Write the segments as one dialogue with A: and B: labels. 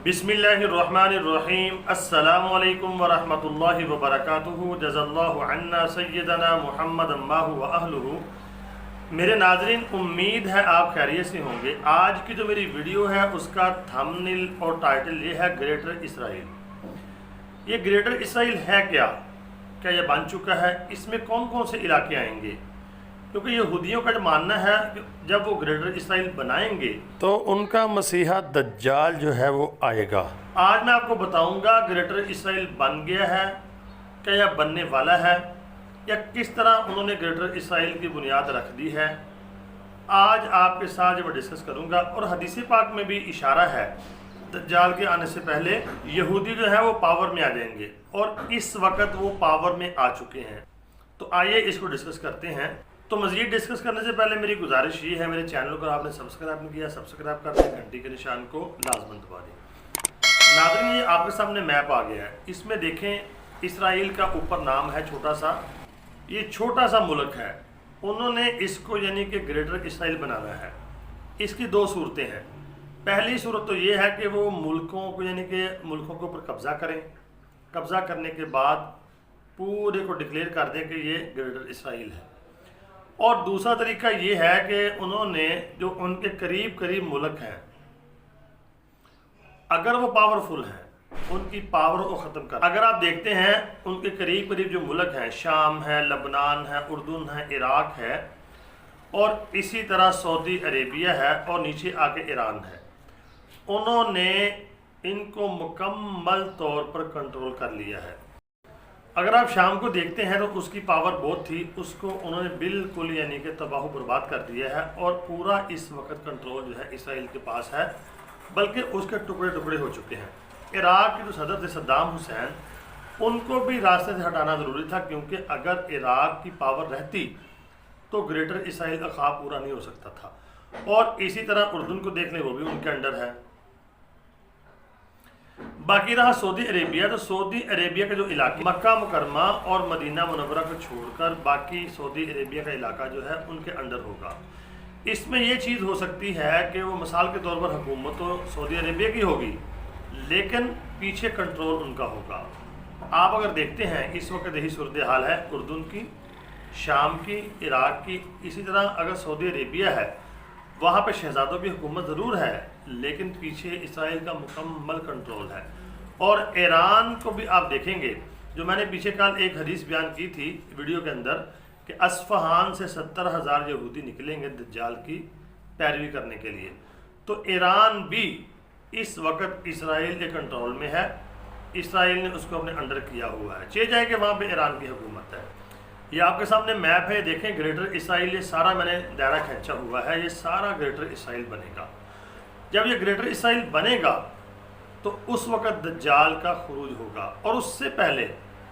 A: बिस्मिल्लाहिर्रहमानिर्रहीम। अस्सलामु अलैकुम वरहमतुल्लाहि वबरकातुहू। जज़ल्लाहु अन्ना सय्यदना मुहम्मद अम्माहु व अहलुहू। मेरे नाज़रीन, उम्मीद है आप खैरियत से होंगे। आज की जो मेरी वीडियो है उसका थंबनेल और टाइटल ये है ग्रेटर इसराइल। ये ग्रेटर इसराइल है क्या ये बन चुका है? इसमें कौन कौन से इलाके आएंगे? क्योंकि यहूदियों का जो मानना है कि जब वो ग्रेटर इसराइल बनाएंगे तो उनका मसीहा दज्जाल जो है वो आएगा। आज मैं आपको बताऊंगा ग्रेटर इसराइल बन गया है क्या या बनने वाला है, या किस तरह उन्होंने ग्रेटर इसराइल की बुनियाद रख दी है। आज आपके साथ जो मैं डिस्कस करूंगा, और हदीस पाक में भी इशारा है दज्जाल के आने से पहले यहूदी जो है वो पावर में आ जाएंगे, और इस वक्त वो पावर में आ चुके हैं। तो आइए इसको डिस्कस करते हैं। तो मज़ीद डिस्कस करने से पहले मेरी गुजारिश ये है, मेरे चैनल को आपने सब्सक्राइब नहीं किया, सब्सक्राइब कर दें, घंटी के निशान को लाजमन दबा दें। नाज़रीन, ये आपके सामने मैप आ गया है। इसमें देखें इसराइल का ऊपर नाम है छोटा सा, ये छोटा सा मुल्क है। उन्होंने इसको यानी कि ग्रेटर इसराइल बनाना है। इसकी दो सूरतें हैं। पहली सूरत तो ये है कि वो मुल्कों को यानी कि मुल्कों के ऊपर कब्ज़ा करें, कब्ज़ा करने के बाद पूरे को डिक्लेयर कर दें कि ये ग्रेटर इसराइल है। और दूसरा तरीका ये है कि उन्होंने जो उनके करीब करीब मुल्क हैं, अगर वो पावरफुल हैं, उनकी पावर को ख़त्म कर। अगर आप देखते हैं उनके करीब करीब जो मुल्क हैं, शाम है, लबनान है, उर्दून है, इराक है, और इसी तरह सऊदी अरेबिया है, और नीचे आके ईरान है, उन्होंने इनको मुकम्मल तौर पर कंट्रोल कर लिया है। अगर आप शाम को देखते हैं तो उसकी पावर बहुत थी, उसको उन्होंने बिल्कुल यानी कि तबाह बर्बाद कर दिया है, और पूरा इस वक्त कंट्रोल जो है इसराइल के पास है, बल्कि उसके टुकड़े टुकड़े हो चुके हैं। इराक के जो सदर थे सद्दाम हुसैन, उनको भी रास्ते से हटाना ज़रूरी था, क्योंकि अगर इराक की पावर रहती तो ग्रेटर इसराइल का ख्वाब पूरा नहीं हो सकता था। और इसी तरह उर्दून को देख लें, वो भी उनके अंडर है। बाकी रहा सऊदी अरेबिया, तो सऊदी अरेबिया का जो इलाका मक्का मुकरमा और मदीना मुनव्वरा को छोड़कर बाकी सऊदी अरेबिया का इलाका जो है उनके अंडर होगा। इसमें यह चीज़ हो सकती है कि वो मिसाल के तौर पर हुकूमत तो सऊदी अरेबिया की होगी, लेकिन पीछे कंट्रोल उनका होगा। आप अगर देखते हैं इस वक्त यही सूरत हाल है उर्दून की, शाम की, इराक की। इसी तरह अगर सऊदी अरेबिया है, वहाँ पे शहजादों की हुकूमत ज़रूर है, लेकिन पीछे इसराइल का मुकम्मल कंट्रोल है। और ईरान को भी आप देखेंगे, जो मैंने पीछे कल एक हदीस बयान की थी वीडियो के अंदर, कि अस्फहान से 70,000 यहूदी निकलेंगे दज्जाल की पैरवी करने के लिए। तो ईरान भी इस वक्त इसराइल के कंट्रोल में है। इसराइल ने उसको अपने अंडर किया हुआ है। चले जाए कि वहाँ पर ईरान की हुकूमत है। ये आपके सामने मैप है, देखें ग्रेटर इसराइल, ये सारा मैंने दायरा खींचा हुआ है, ये सारा ग्रेटर इसराइल बनेगा। जब ये ग्रेटर इसराइल बनेगा तो उस वक़्त दज्जाल का खुरूज होगा, और उससे पहले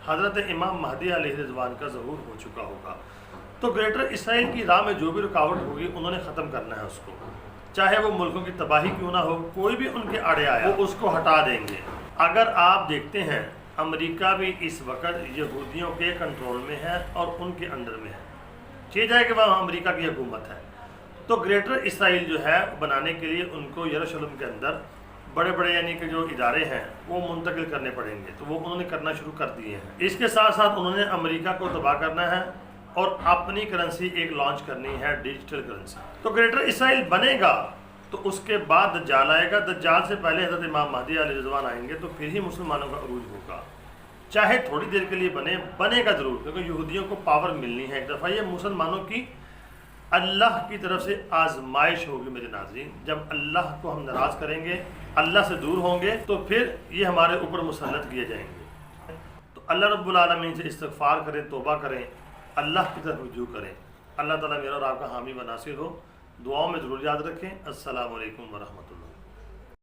A: हज़रत इमाम महदी अलैहि रिज़वान का ज़हूर हो चुका होगा। तो ग्रेटर इसराइल की राह में जो भी रुकावट होगी उन्होंने ख़त्म करना है उसको, चाहे वो मुल्कों की तबाही क्यों ना हो, कोई भी उनके आड़े आया वो उसको हटा देंगे। अगर आप देखते हैं अमेरिका भी इस वक्त यहूदियों के कंट्रोल में है और उनके अंडर में है। चीज़ जाए कि वहाँ अमेरिका की हुकूमत है। तो ग्रेटर इसराइल जो है बनाने के लिए उनको यरूशलेम के अंदर बड़े बड़े यानी कि जो इदारे हैं वो मुंतकिल करने पड़ेंगे, तो वो उन्होंने करना शुरू कर दिए हैं। इसके साथ साथ उन्होंने अमेरिका को तबाह करना है और अपनी करेंसी एक लॉन्च करनी है, डिजिटल करेंसी। तो ग्रेटर इसराइल बनेगा तो उसके बाद दज्जाल आएगा। दज्जाल से पहले हज़रत इमाम महदी अलैहि रिज़वान आएंगे, तो फिर ही मुसलमानों का अरूज होगा। चाहे थोड़ी देर के लिए बनेगा ज़रूर, क्योंकि यहूदियों को पावर मिलनी है एक दफ़ा। ये मुसलमानों की अल्लाह की तरफ से आजमाइश होगी मेरे नाज़रीन। जब अल्लाह को हम नाराज़ करेंगे, अल्लाह से दूर होंगे, तो फिर ये हमारे ऊपर मुसल्लत किए जाएंगे। तो अल्लाह रब्बुल आलमीन से इस्तिग़फ़ार करें, तौबा करें, अल्लाह की तरफ रुजू करें। अल्लाह ताला मेरा और आपका हामी व नासिर हो। दुआओं में ज़रूर याद रखें। अस्सलामु अलैकुम व रहमतुल्लाह।